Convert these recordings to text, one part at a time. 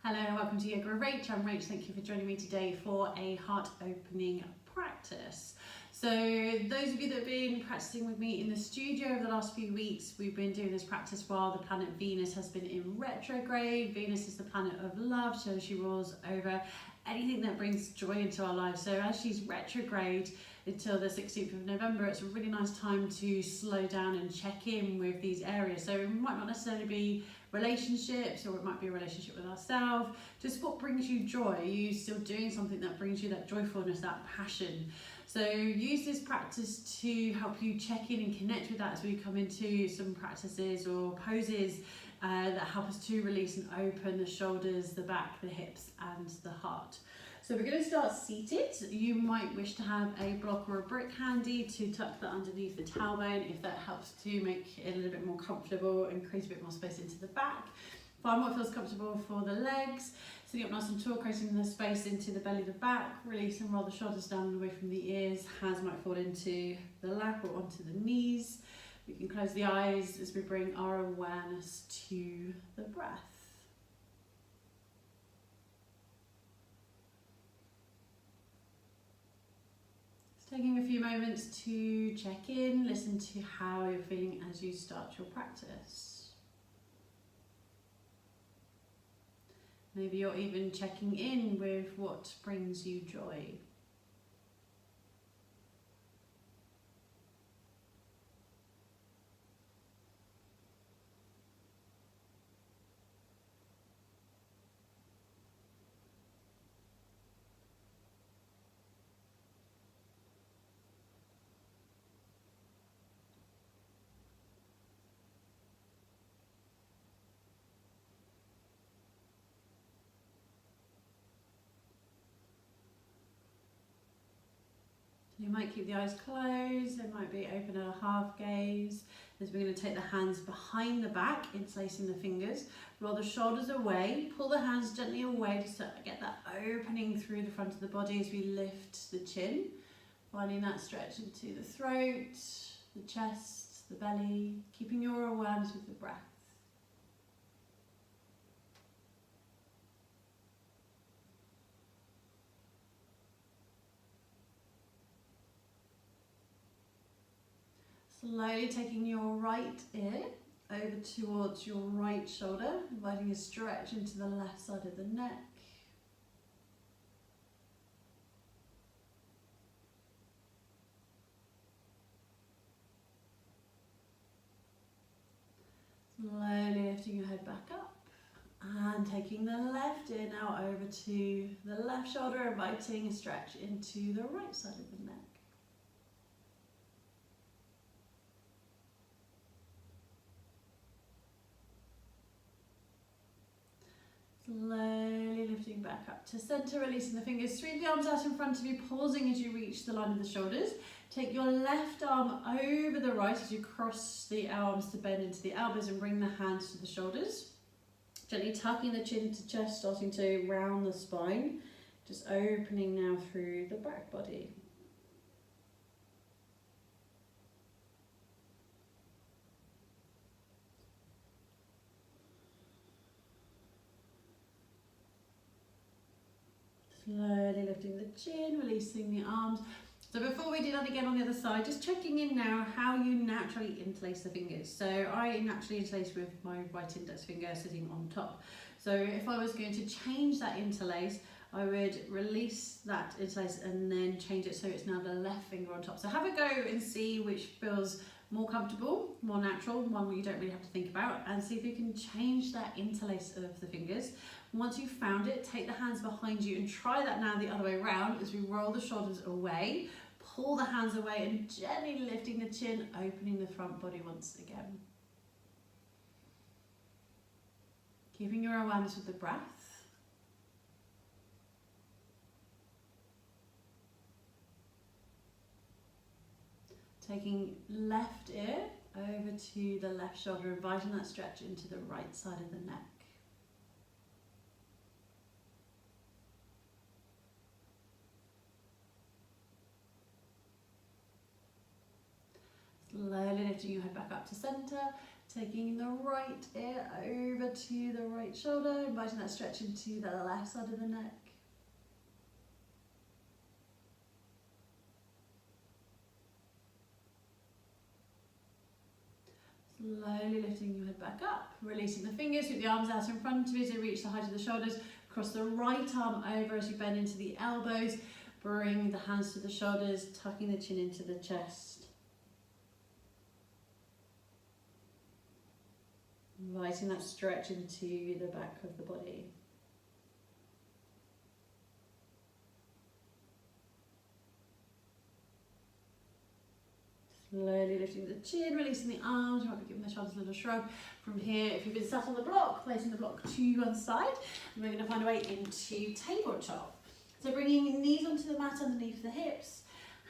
Hello and welcome to Yoga with Rach. I'm Rach. Thank you for joining me today for a heart opening practice. So those of you that have been practicing with me in the studio over the last few weeks, we've been doing this practice while the planet Venus has been in retrograde. Venus is the planet of love, so she rules over anything that brings joy into our lives. So as she's retrograde until the 16th of November, it's a really nice time to slow down and check in with these areas. So it might not necessarily be relationships, or it might be a relationship with ourselves. Just what brings you joy? Are you still doing something that brings you that joyfulness, that passion? So use this practice to help you check in and connect with that as we come into some practices or poses that help us to release and open the shoulders, the back, the hips and the heart. So we're going to start seated. You might wish to have a block or a brick handy to tuck that underneath the tailbone if that helps to make it a little bit more comfortable and create a bit more space into the back. Find what feels comfortable for the legs. Sitting up nice and tall, creating the space into the belly, the back. Release and roll the shoulders down and away from the ears. Hands might fall into the lap or onto the knees. We can close the eyes as we bring our awareness to the breath. Taking a few moments to check in, listen to how you're feeling as you start your practice. Maybe you're even checking in with what brings you joy. You might keep the eyes closed, they might be open at a half gaze. As we're going to take the hands behind the back, interlacing the fingers, roll the shoulders away, pull the hands gently away to get that opening through the front of the body as we lift the chin, finding that stretch into the throat, the chest, the belly, keeping your awareness with the breath. Slowly taking your right ear over towards your right shoulder, inviting a stretch into the left side of the neck. Slowly lifting your head back up and taking the left ear now over to the left shoulder, inviting a stretch into the right side of the neck. Slowly lifting back up to center, releasing the fingers, sweep the arms out in front of you, pausing as you reach the line of the shoulders. Take your left arm over the right as you cross the arms to bend into the elbows and bring the hands to the shoulders. Gently tucking the chin to chest, starting to round the spine, just opening now through the back body. Slowly lifting the chin, releasing the arms. So before we do that again on the other side, just checking in now how you naturally interlace the fingers. So I naturally interlace with my right index finger sitting on top. So if I was going to change that interlace, I would release that interlace and then change it so it's now the left finger on top. So have a go and see which feels more comfortable, more natural, one where you don't really have to think about, and see if you can change that interlace of the fingers. Once you've found it, take the hands behind you and try that now the other way around as we roll the shoulders away, pull the hands away and gently lifting the chin, opening the front body once again. Keeping your awareness with the breath. Taking left ear over to the left shoulder, inviting that stretch into the right side of the neck. Slowly lifting your head back up to center, taking the right ear over to the right shoulder, inviting that stretch into the left side of the neck. Slowly lifting your head back up, releasing the fingers, with the arms out in front of you to reach the height of the shoulders. Cross the right arm over as you bend into the elbows. Bring the hands to the shoulders, tucking the chin into the chest. Inviting that stretch into the back of the body. Slowly lifting the chin, releasing the arms. You might be giving the shoulders a little shrug. From here, if you've been sat on the block, placing the block to one side, and we're going to find a way into tabletop. So bringing knees onto the mat underneath the hips,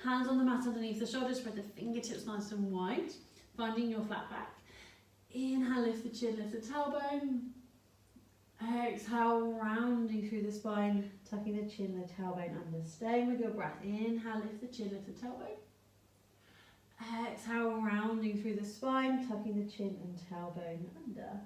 hands on the mat underneath the shoulders, spread the fingertips nice and wide, finding your flat back. Inhale, lift the chin, lift the tailbone. Exhale, rounding through the spine, tucking the chin, the tailbone under. Staying with your breath. Inhale, lift the chin, lift the tailbone. Exhale, rounding through the spine, tucking the chin and tailbone under.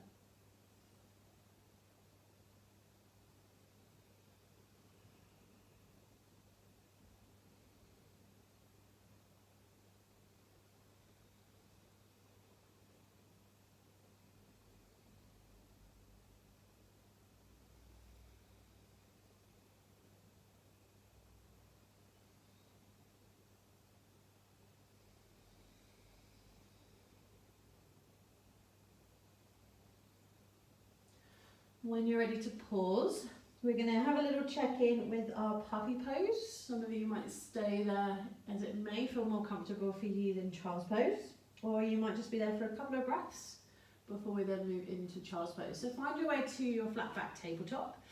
When you're ready to pause, we're going to have a little check-in with our puppy pose. Some of you might stay there as it may feel more comfortable for you than child's pose, or you might just be there for a couple of breaths before we then move into child's pose. So find your way to your flat back tabletop.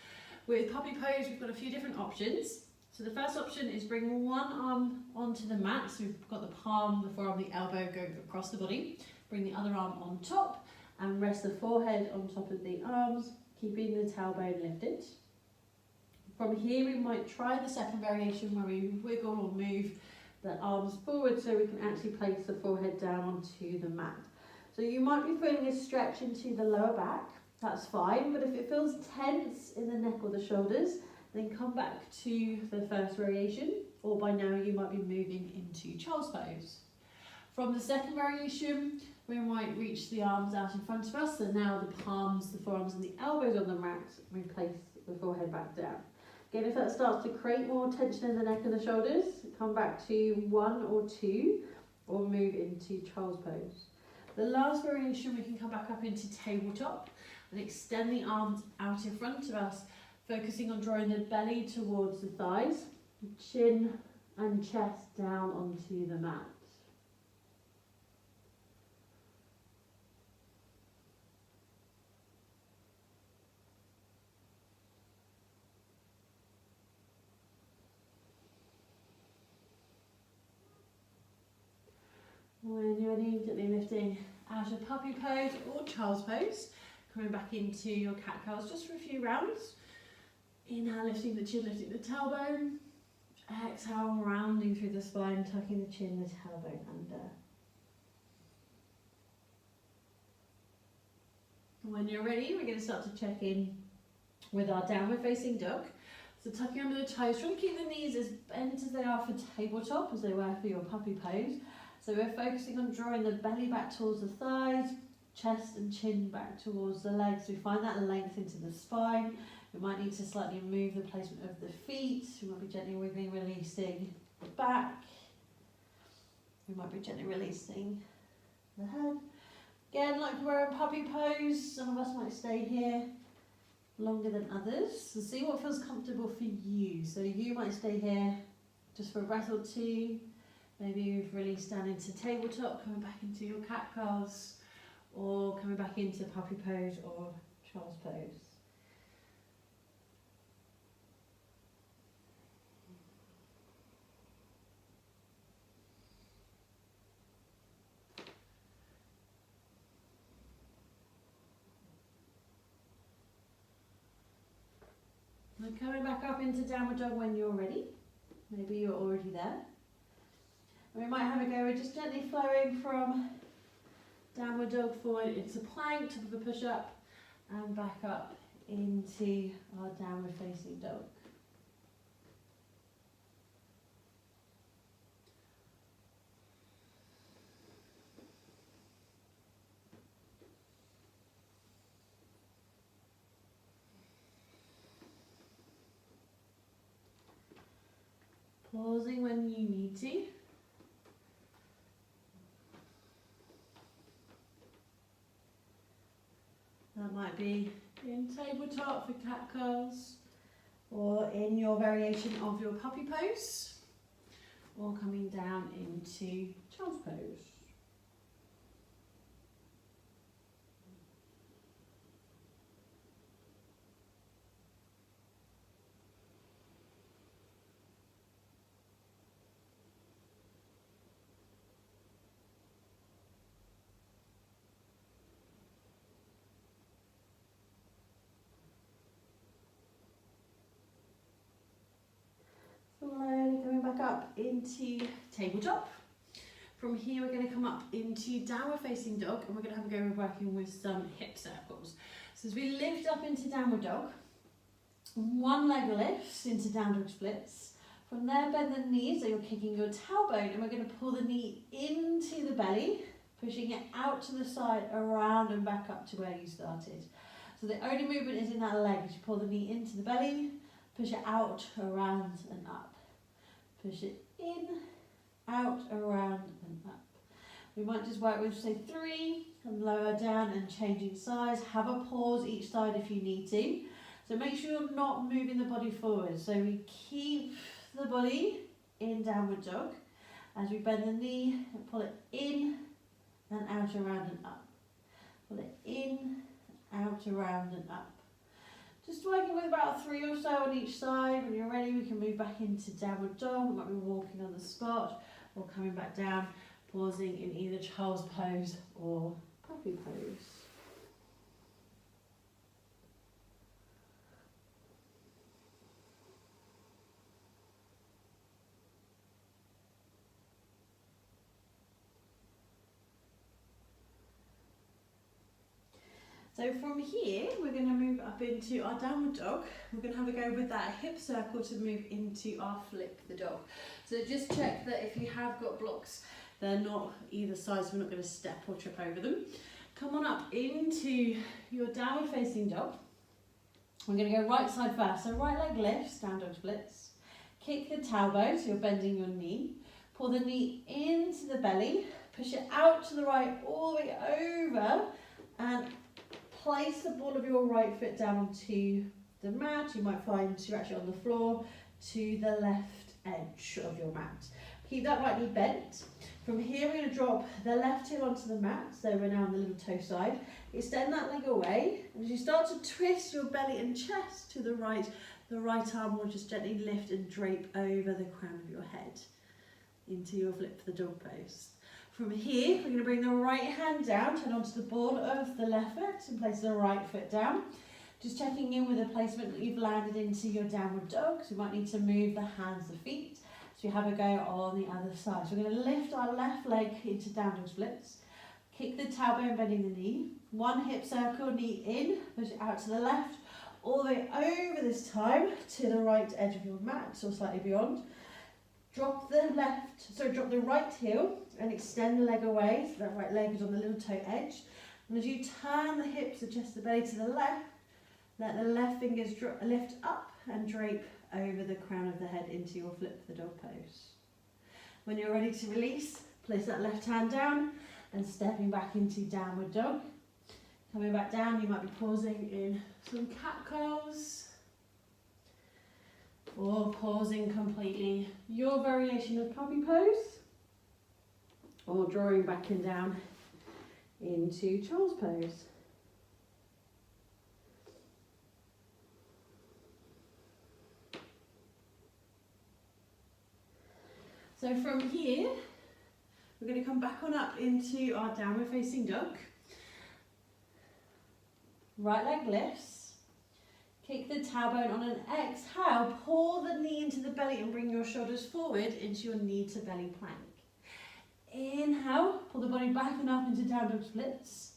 With puppy pose, we've got a few different options. So the first option is bring one arm onto the mat. So we've got the palm, the forearm, the elbow going across the body. Bring the other arm on top and rest the forehead on top of the arms, keeping the tailbone lifted. From here, we might try the second variation where we wiggle or move the arms forward so we can actually place the forehead down onto the mat. So you might be feeling a stretch into the lower back, that's fine, but if it feels tense in the neck or the shoulders, then come back to the first variation, or by now you might be moving into child's pose. From the second variation, we might reach the arms out in front of us, so now the palms, the forearms and the elbows on the mat, we place the forehead back down. Again, if that starts to create more tension in the neck and the shoulders, come back to one or two, or move into child's pose. The last variation, we can come back up into tabletop and extend the arms out in front of us, focusing on drawing the belly towards the thighs, chin and chest down onto the mat. When you're ready, gently lifting out of puppy pose or child's pose, coming back into your cat cows just for a few rounds. Inhale, lifting the chin, lifting the tailbone. Exhale, rounding through the spine, tucking the chin, the tailbone under. When you're ready, we're going to start to check in with our downward facing dog. So tucking under the toes, trying to keep the knees as bent as they are for tabletop, as they were for your puppy pose. So we're focusing on drawing the belly back towards the thighs, chest and chin back towards the legs. We find that length into the spine. We might need to slightly move the placement of the feet. We might be gently wiggling, releasing the back. We might be gently releasing the head. Again, like we're in puppy pose, some of us might stay here longer than others. So see what feels comfortable for you. So you might stay here just for a breath or two. Maybe you've released down into tabletop, coming back into your cat cows, or coming back into puppy pose or child's pose. And coming back up into downward dog when you're ready. Maybe you're already there. We might have a go with just gently flowing from Downward dog forward into plank, top of a push-up, and back up into our downward facing dog. Pausing when you need to. That might be in tabletop for cat curls, or in your variation of your puppy pose, or coming down into child's pose. Slowly coming back up into tabletop. From here we're going to come up into downward facing dog, and we're going to have a go with working with some hip circles. So as we lift up into downward dog, one leg lifts into down dog splits. From there bend the knee so you're kicking your tailbone, and we're going to pull the knee into the belly, pushing it out to the side, around and back up to where you started. So the only movement is in that leg as you pull the knee into the belly, push it out, around and up. Push it in, out, around and up. We might just work with say 3 and lower down and changing sides. Have a pause each side if you need to. So make sure you're not moving the body forward. So we keep the body in downward dog as we bend the knee and pull it in and out, around and up. Pull it in, out, around and up. Just working with about 3 or so on each side. When you're ready, we can move back into downward dog. We might be walking on the spot or coming back down, pausing in either child's pose or puppy pose. So from here, we're going to move up into our downward dog. We're going to have a go with that hip circle to move into our flip the dog. So just check that if you have got blocks, they're not either side, so we're not going to step or trip over them. Come on up into your downward facing dog. We're going to go right side first. So right leg lifts, down dog splits. Kick the tailbone, so you're bending your knee. Pull the knee into the belly. Push it out to the right, all the way over, and place the ball of your right foot down onto the mat. You might find you're actually on the floor to the left edge of your mat. Keep that right knee bent. From here we're going to drop the left heel onto the mat, so we're now on the little toe side. Extend that leg away, and as you start to twist your belly and chest to the right arm will just gently lift and drape over the crown of your head into your flip the dog pose. From here, we're going to bring the right hand down, turn onto the ball of the left foot and place the right foot down. Just checking in with the placement that you've landed into your downward dog. So you might need to move the hands, the feet. So you have a go on the other side. So we're going to lift our left leg into down dog splits. Kick the tailbone, bending the knee. One hip circle, knee in, push it out to the left, all the way over this time to the right edge of your mat, or slightly beyond. Drop the right heel and extend the leg away, so that right leg is on the little toe edge. And as you turn the hips, adjust the belly to the left, let the left fingers lift up and drape over the crown of the head into your flip the dog pose. When you're ready to release, place that left hand down and stepping back into downward dog. Coming back down, you might be pausing in some cat curls, or pausing completely your variation of puppy pose, or drawing back and down into child's pose. So from here, we're going to come back on up into our downward facing dog. Right leg lifts. Kick the tailbone on an exhale, pull the knee into the belly and bring your shoulders forward into your knee to belly plank. Inhale, pull the body back and up into down dog splits.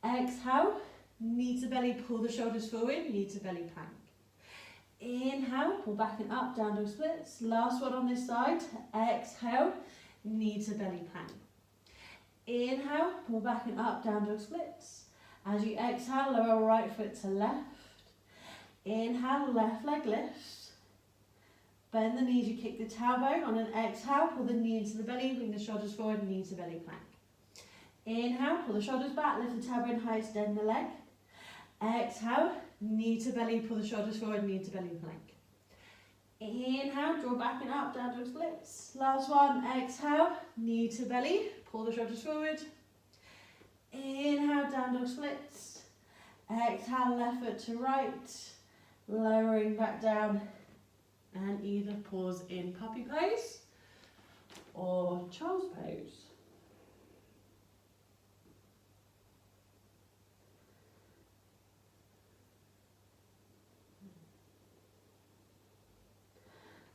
Exhale, knee to belly, pull the shoulders forward, knee to belly plank. Inhale, pull back and up, down dog splits. Last one on this side. Exhale, knee to belly plank. Inhale, pull back and up, down dog splits. As you exhale, lower right foot to left. Inhale, left leg lifts. Bend the knees, you kick the tailbone. On an exhale, pull the knee into the belly, bring the shoulders forward, knee to belly plank. Inhale, pull the shoulders back, lift the tailbone high, extend the leg. Exhale, knee to belly, pull the shoulders forward, knee to belly plank. Inhale, draw back and up, down dog splits. Last one, exhale, knee to belly, pull the shoulders forward. Inhale, down dog splits. Exhale, left foot to right, lowering back down, and either pause in puppy pose or child's pose.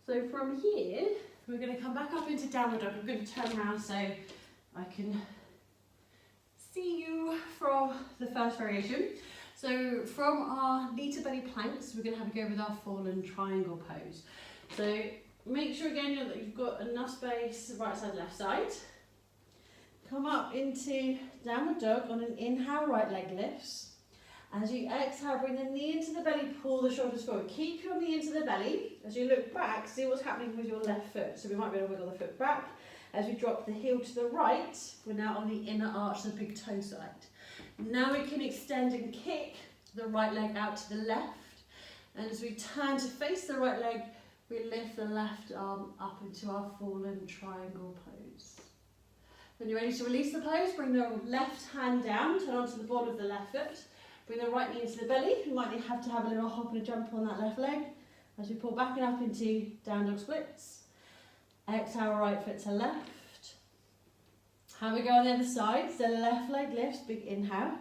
So from here, we're going to come back up into downward dog. I'm going to turn around so I can see you from the first variation. So from our knee to belly planks, we're going to have a go with our fallen triangle pose. So make sure again that you've got enough space, right side, left side. Come up into downward dog on an inhale, right leg lifts. As you exhale, bring the knee into the belly, pull the shoulders forward. Keep your knee into the belly. As you look back, see what's happening with your left foot. So we might be able to wiggle the foot back. As we drop the heel to the right, we're now on the inner arch, the big toe side. Now we can extend and kick the right leg out to the left. And as we turn to face the right leg, we lift the left arm up into our fallen triangle pose. When you're ready to release the pose, bring the left hand down, turn onto the ball of the left foot. Bring the right knee into the belly. You might have to have a little hop and a jump on that left leg. As we pull back and up into down dog splits. Exhale, right foot to left. Have we go on the other side. So left leg lifts, big inhale.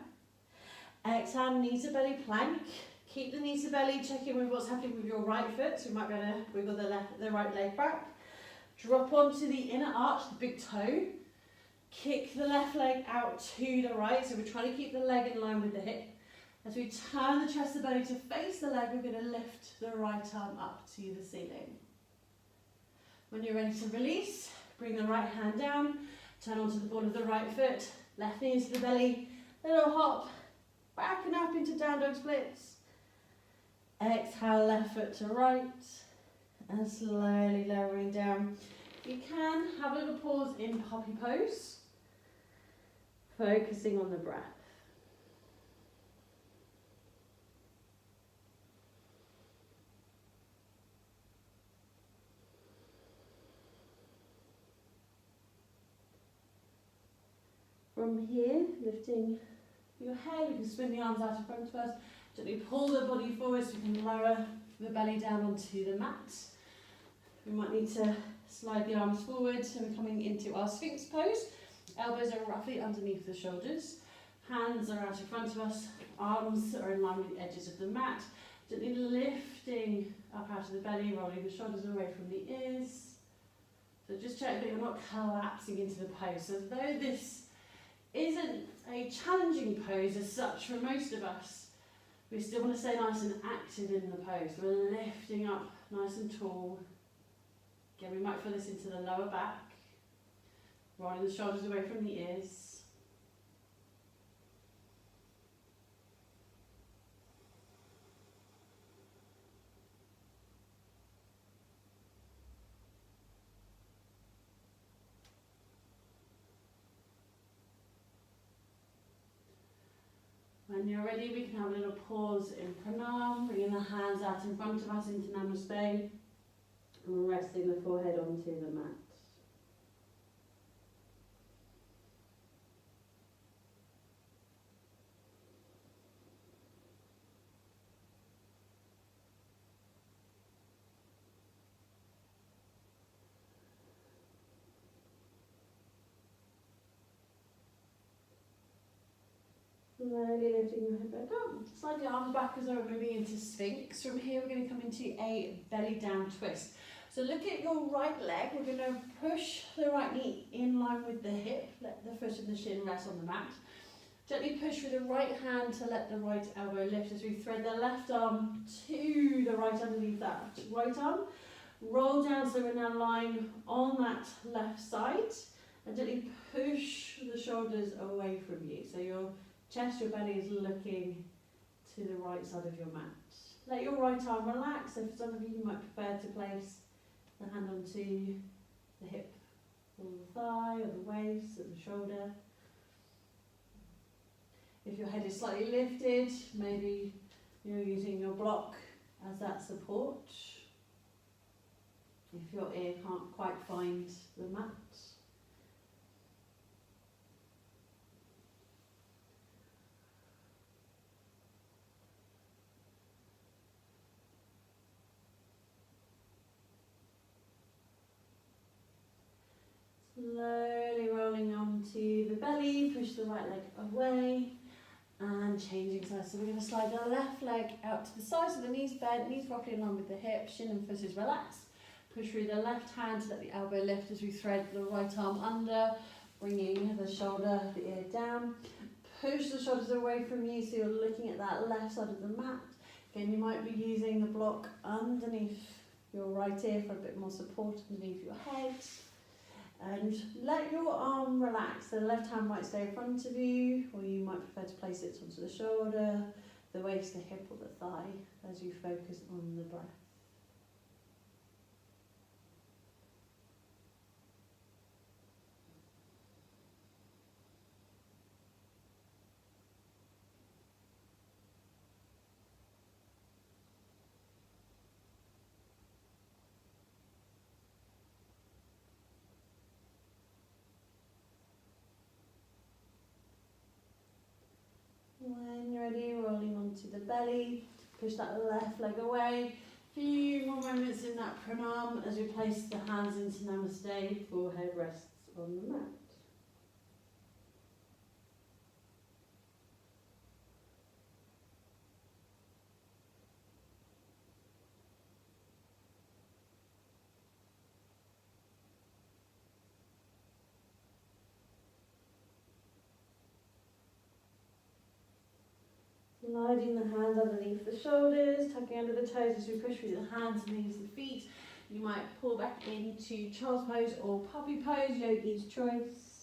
Exhale, knee to belly plank. Keep the knee to belly, check in with what's happening with your right foot. So you might be able to wiggle the right leg back. Drop onto the inner arch, the big toe. Kick the left leg out to the right. So we're trying to keep the leg in line with the hip. As we turn the chest and belly to face the leg, we're going to lift the right arm up to the ceiling. When you're ready to release, bring the right hand down, turn onto the ball of the right foot, left knee into the belly, little hop, back and up into down dog splits. Exhale, left foot to right, and slowly lowering down. You can have a little pause in puppy pose, focusing on the breath. From here, lifting your head, you can spin the arms out in front of us. Gently pull the body forward so you can lower the belly down onto the mat. We might need to slide the arms forward, so we're coming into our Sphinx pose. Elbows are roughly underneath the shoulders. Hands are out in front of us. Arms are in line with the edges of the mat. Gently lifting up out of the belly, rolling the shoulders away from the ears. So just check that you're not collapsing into the pose. So though this isn't a challenging pose as such for most of us, we still want to stay nice and active in the pose. So we're lifting up nice and tall. Again, we might feel this into the lower back, rolling the shoulders away from the ears. When you're ready, we can have a little pause in pranam, bringing the hands out in front of us into namaste, and resting the forehead onto the mat. Slowly lifting your head back up. Slide the arms back as we're moving into Sphinx. From here we're going to come into a belly down twist. So look at your right leg. We're going to push the right knee in line with the hip. Let the foot and the shin rest on the mat. Gently push with the right hand to let the right elbow lift as we thread the left arm to the right underneath that right arm. Roll down so we're now lying on that left side. And gently push the shoulders away from you. So your chest, your belly is looking to the right side of your mat. Let your right arm relax. So for some of you, you might prefer to place the hand onto the hip or the thigh or the waist or the shoulder. If your head is slightly lifted, maybe you're using your block as that support. If your ear can't quite find the mat. Slowly rolling onto the belly, push the right leg away and changing sides. So we're going to slide the left leg out to the side so the knees bent, knees roughly in line with the hips, shin and foot is relaxed. Push through the left hand to let the elbow lift as we thread the right arm under, bringing the shoulder, the ear down. Push the shoulders away from you so you're looking at that left side of the mat. Again, you might be using the block underneath your right ear for a bit more support underneath your head. And let your arm relax. The left hand might stay in front of you, or you might prefer to place it onto the shoulder, the waist, the hip or the thigh as you focus on the breath. When you're ready, rolling onto the belly, push that left leg away. Few more moments in that pranam as we place the hands into namaste, forehead rests on the mat. Sliding the hands underneath the shoulders, tucking under the toes as we push through the hands, knees and feet. You might pull back into child's pose or puppy pose, yogi's choice.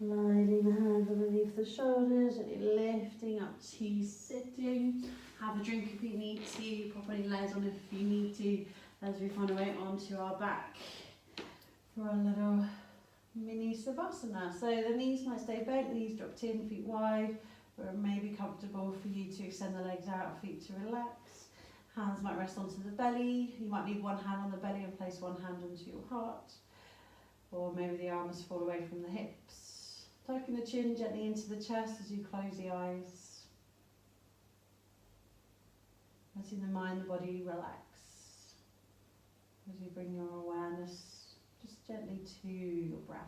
Sliding the hands underneath the shoulders and lifting up to sitting. Have a drink if you need to, pop any layers on if you need to, as we find our way onto our back for a little mini savasana. So the knees might stay bent, knees dropped in, feet wide, or it may be comfortable for you to extend the legs out, feet to relax. Hands might rest onto the belly. You might leave one hand on the belly and place one hand onto your heart, or maybe the arms fall away from the hips. Tucking the chin gently into the chest as you close the eyes. Letting the mind, the body relax as you bring your awareness just gently to your breath.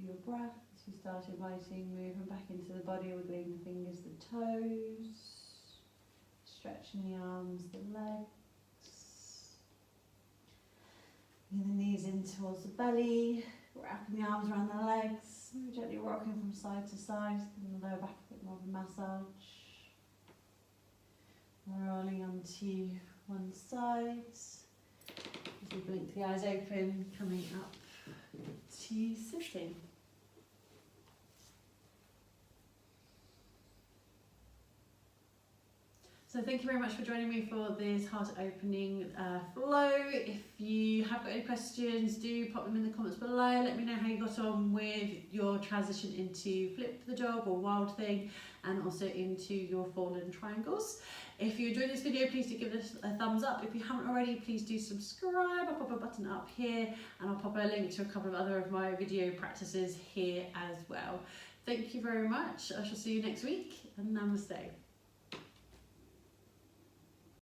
your breath as you start inviting movement back into the body, wiggling the fingers, the toes, stretching the arms, the legs, bringing the knees in towards the belly, wrapping the arms around the legs, gently rocking from side to side, giving the lower back a bit more of a massage, rolling onto one side, as we blink the eyes open, coming up to sitting. So thank you very much for joining me for this heart opening flow. If you have got any questions, do pop them in the comments below. Let me know how you got on with your transition into flip the dog or wild thing, and also into your fallen triangles. If you enjoyed this video, please do give this a thumbs up. If you haven't already, please do subscribe. I'll pop a button up here, and I'll pop a link to a couple of other of my video practices here as well. Thank you very much. I shall see you next week, and namaste.